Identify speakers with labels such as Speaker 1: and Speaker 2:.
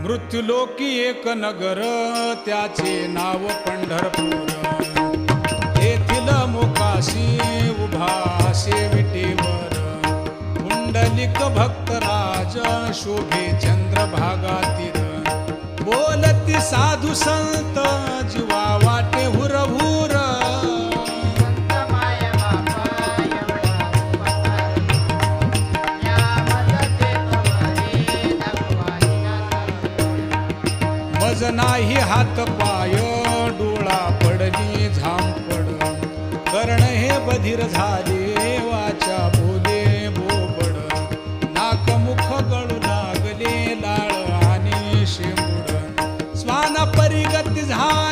Speaker 1: मृत्युलोकी एक नगर त्याचे नाव पंढरपूर. येथील मोकाशी उभा विटेवर पुंडलिक भक्तराज शोभे चंद्रभागातील. बोलती साधू संत जीवा वाटे हुरहुर. मज नाही हात पाय डोळा पडली झांपड. कर्ण हे बधीर झाले वाचा बोले बोबड. नाक मुख गळू लागले लाळ आणि शेंबूड. स्वाना परिगती झाली